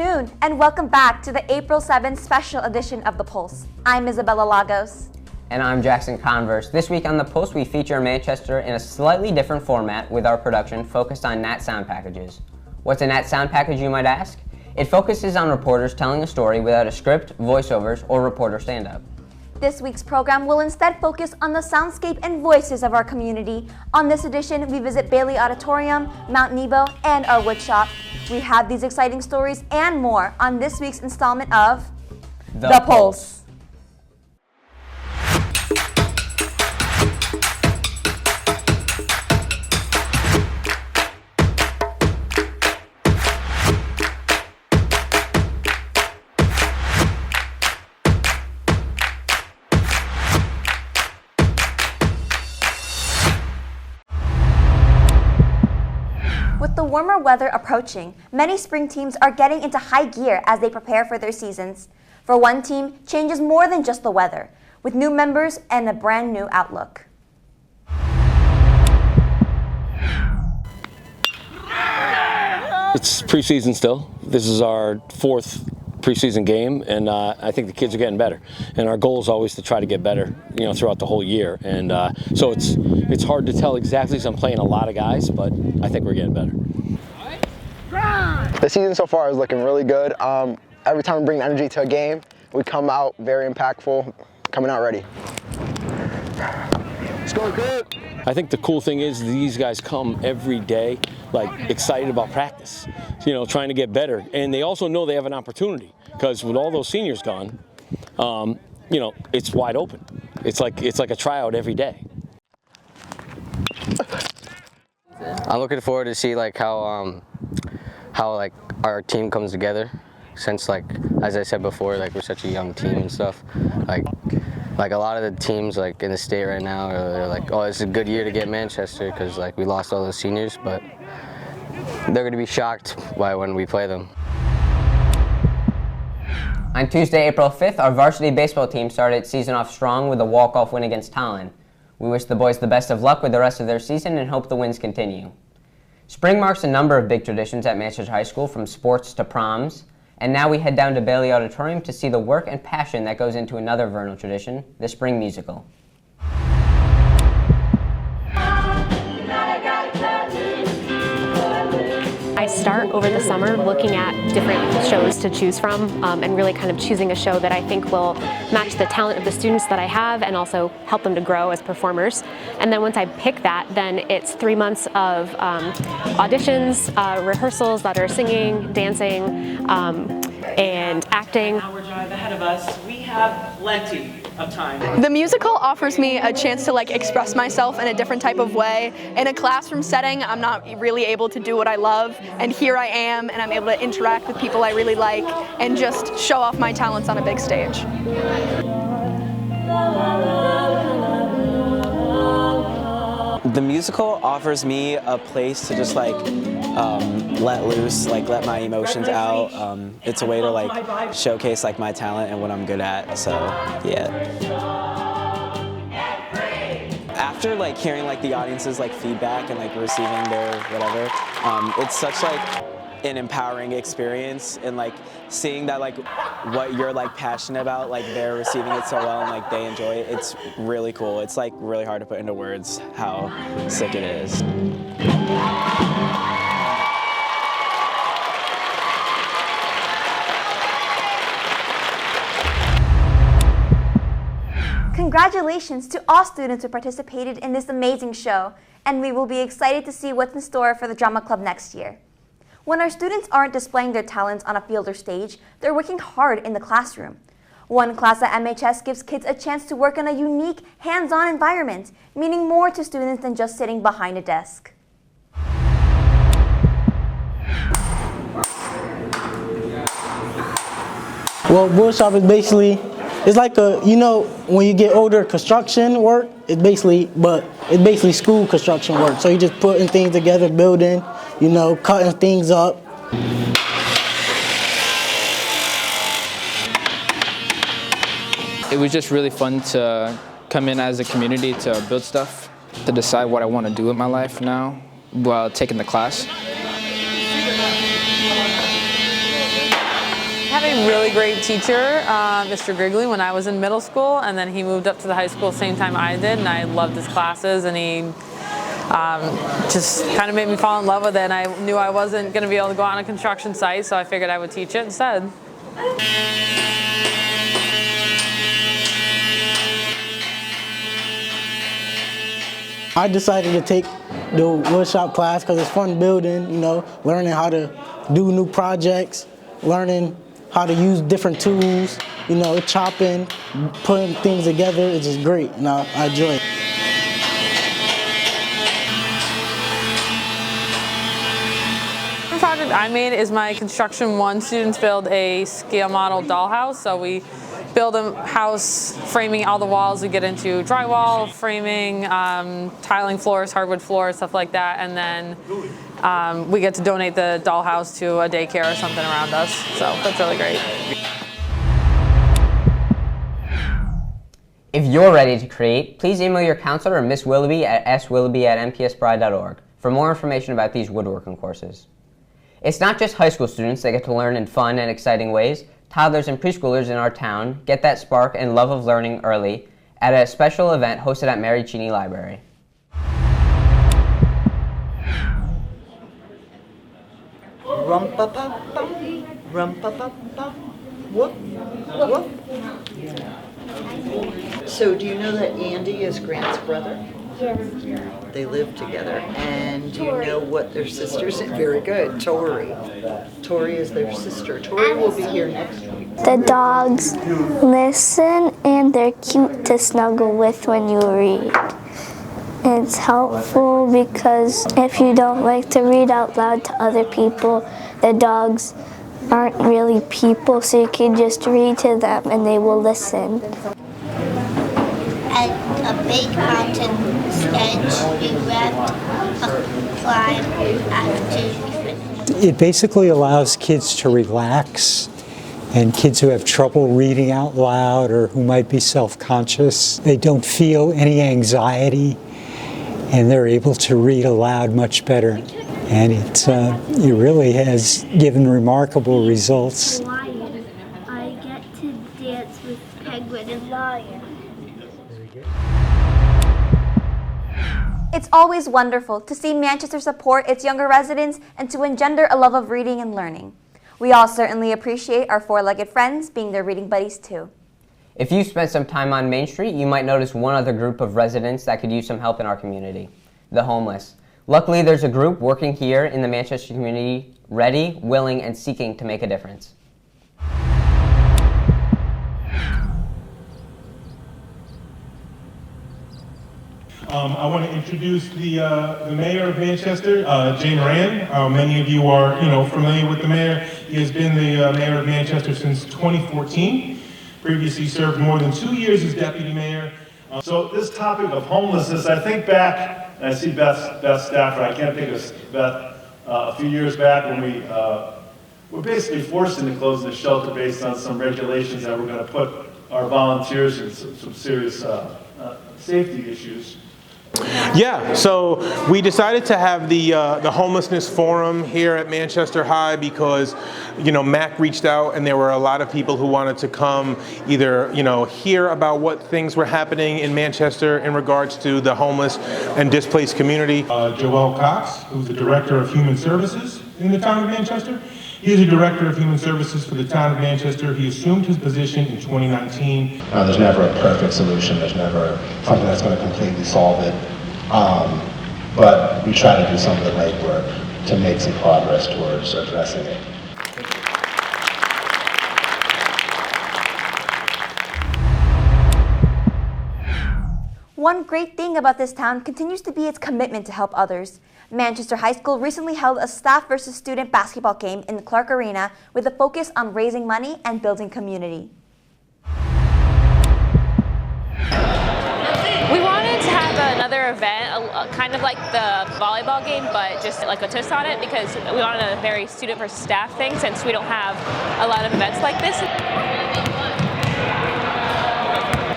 afternoon, and welcome back to the April 7th special edition of The Pulse. I'm Isabella Lagos. And I'm Jackson Converse. This week on The Pulse, we feature Manchester in a slightly different format with our production focused on Nat sound packages. What's a Nat sound package, you might ask? It focuses on reporters telling a story without a script, voiceovers, or reporter stand-up. This week's program will instead focus on the soundscape and voices of our community. On this edition, we visit Bailey Auditorium, Mount Nebo, and our Woodshop. We have these exciting stories and more on this week's installment of The Pulse. With the warmer weather approaching, many spring teams are getting into high gear as they prepare for their seasons. For one team, change is more than just the weather, with new members and a brand new outlook. It's preseason still. This is our fourth preseason game, and I think the kids are getting better. And our goal is always to try to get better, throughout the whole year. And so it's hard to tell exactly, because I'm playing a lot of guys, but I think we're getting better. The season so far is looking really good. Every time we bring energy to a game, we come out very impactful, coming out ready. Score good. I think the cool thing is these guys come every day, excited about practice, trying to get better. And they also know they have an opportunity, because with all those seniors gone, it's wide open. It's like a tryout every day. I'm looking forward to see how our team comes together, since as I said before, we're such a young team and stuff. Like a lot of the teams in the state right now are like, oh, it's a good year to get Manchester, because we lost all those seniors, but they're going to be shocked by when we play them. On Tuesday, April 5th, our varsity baseball team started its season off strong with a walk-off win against Tallinn. We wish the boys the best of luck with the rest of their season and hope the wins continue. Spring marks a number of big traditions at Manchester High School, from sports to proms. And now we head down to Bailey Auditorium to see the work and passion that goes into another vernal tradition, the spring musical. I start over the summer looking at different shows to choose from and really kind of choosing a show that I think will match the talent of the students that I have and also help them to grow as performers. And then once I pick that, then it's 3 months of auditions, rehearsals that are singing, dancing, and acting. Hour drive ahead of us, we have plenty of time. The musical offers me a chance to express myself in a different type of way. In a classroom setting, I'm not really able to do what I love, and here I am, and I'm able to interact with people I really like and just show off my talents on a big stage. The musical offers me a place to just let loose, let my emotions out. It's a way to showcase my talent and what I'm good at. So yeah. After hearing the audience's feedback and receiving their whatever, it's such an empowering experience, and seeing that what you're passionate about, they're receiving it so well and they enjoy it. It's really cool. It's really hard to put into words how sick it is. Congratulations to all students who participated in this amazing show, and we will be excited to see what's in store for the drama club next year. When our students aren't displaying their talents on a field or stage, they're working hard in the classroom. One class at MHS gives kids a chance to work in a unique, hands-on environment, meaning more to students than just sitting behind a desk. Well, Woodshop is basically, it's like when you get older, construction work, it's basically school construction work. So you're just putting things together, building, cutting things up. It was just really fun to come in as a community to build stuff, to decide what I want to do with my life now while taking the class. had a really great teacher, Mr. Grigley, when I was in middle school, and then he moved up to the high school the same time I did, and I loved his classes, and he just kind of made me fall in love with it, and I knew I wasn't going to be able to go on a construction site, so I figured I would teach it instead. I decided to take the woodshop class because it's fun building, you know, learning how to do new projects, learning how to use different tools, you know, chopping, putting things together. It's just great, and I enjoy it. The project I made is my Construction 1 students build a scale model dollhouse. So we build a house framing all the walls. We get into drywall, framing, tiling floors, hardwood floors, stuff like that. And then we get to donate the dollhouse to a daycare or something around us. So that's really great. If you're ready to create, please email your counselor or Miss Willoughby at swilloughby@mpsbride.org for more information about these woodworking courses. It's not just high school students that get to learn in fun and exciting ways. Toddlers and preschoolers in our town get that spark and love of learning early at a special event hosted at Mary Cheney Library. Rum-pa-pa-pum, rum-pa-pa-pum, whoop, whoop. So do you know that Andy is Grant's brother? Yes. They live together. And do you know what their sister's name? Very good, Tori. Tori is their sister. Tori will be here next week. The dogs listen and they're cute to snuggle with when you read. It's helpful because if you don't like to read out loud to other people, the dogs aren't really people, so you can just read to them and they will listen. At a big mountain edge, we wrapped a climb after we finished. It basically allows kids to relax, and kids who have trouble reading out loud or who might be self-conscious, they don't feel any anxiety and they're able to read aloud much better. And it really has given remarkable results. Lion. I get to dance with Penguin and Lion. It's always wonderful to see Manchester support its younger residents and to engender a love of reading and learning. We all certainly appreciate our four-legged friends being their reading buddies too. If you spent some time on Main Street, you might notice one other group of residents that could use some help in our community, the homeless. Luckily, there's a group working here in the Manchester community ready, willing, and seeking to make a difference. I want to introduce the mayor of Manchester, Jay Moran. Many of you are, familiar with the mayor. He has been the mayor of Manchester since 2014. Previously served more than 2 years as deputy mayor. So this topic of homelessness, I think back, and I see Beth Stafford. I can't think of Beth. A few years back when we were basically forced into closing the shelter based on some regulations that were going to put our volunteers in some serious safety issues. Yeah, so we decided to have the homelessness forum here at Manchester High because, MAC reached out and there were a lot of people who wanted to come either, hear about what things were happening in Manchester in regards to the homeless and displaced community. Joel Cox, who's the Director of Human Services in the town of Manchester. He is the Director of Human Services for the town of Manchester. He assumed his position in 2019. There's never a perfect solution. There's never something that's going to completely solve it. But we try to do some of the legwork to make some progress towards addressing it. One great thing about this town continues to be its commitment to help others. Manchester High School recently held a staff versus student basketball game in the Clark Arena with a focus on raising money and building community. We wanted to have another event, kind of like the volleyball game, but just like a twist on it because we wanted a very student versus staff thing since we don't have a lot of events like this.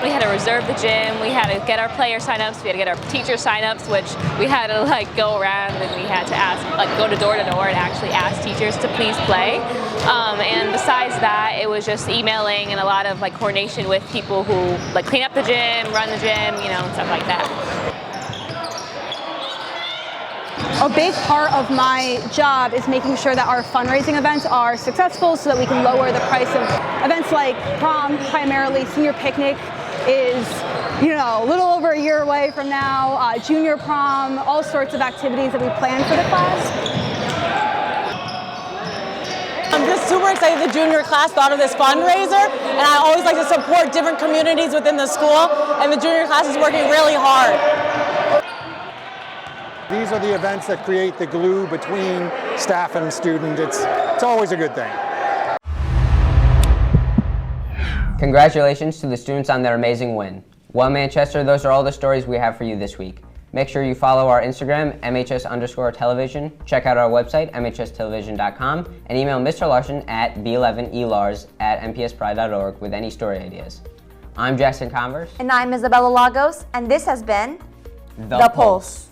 We had to reserve the gym, we had to get our player signups, we had to get our teacher signups, which we had to like go around and we had to ask, like go to door and actually ask teachers to please play. And besides that, it was just emailing and a lot of like coordination with people who like clean up the gym, run the gym, you know, and stuff like that. A big part of my job is making sure that our fundraising events are successful so that we can lower the price of events like prom, primarily. Senior picnic is, you know, a little over a year away from now. Junior prom, all sorts of activities that we plan for the class. I'm just super excited the junior class thought of this fundraiser, and I always like to support different communities within the school, and the junior class is working really hard. These are the events that create the glue between staff and student. It's always a good thing. Congratulations to the students on their amazing win. Well, Manchester, those are all the stories we have for you this week. Make sure you follow our Instagram, MHS_television, check out our website, mhstelevision.com, and email Mr. Larson at b11elars@mpspride.org with any story ideas. I'm Jackson Converse. And I'm Isabella Lagos, and this has been The Pulse.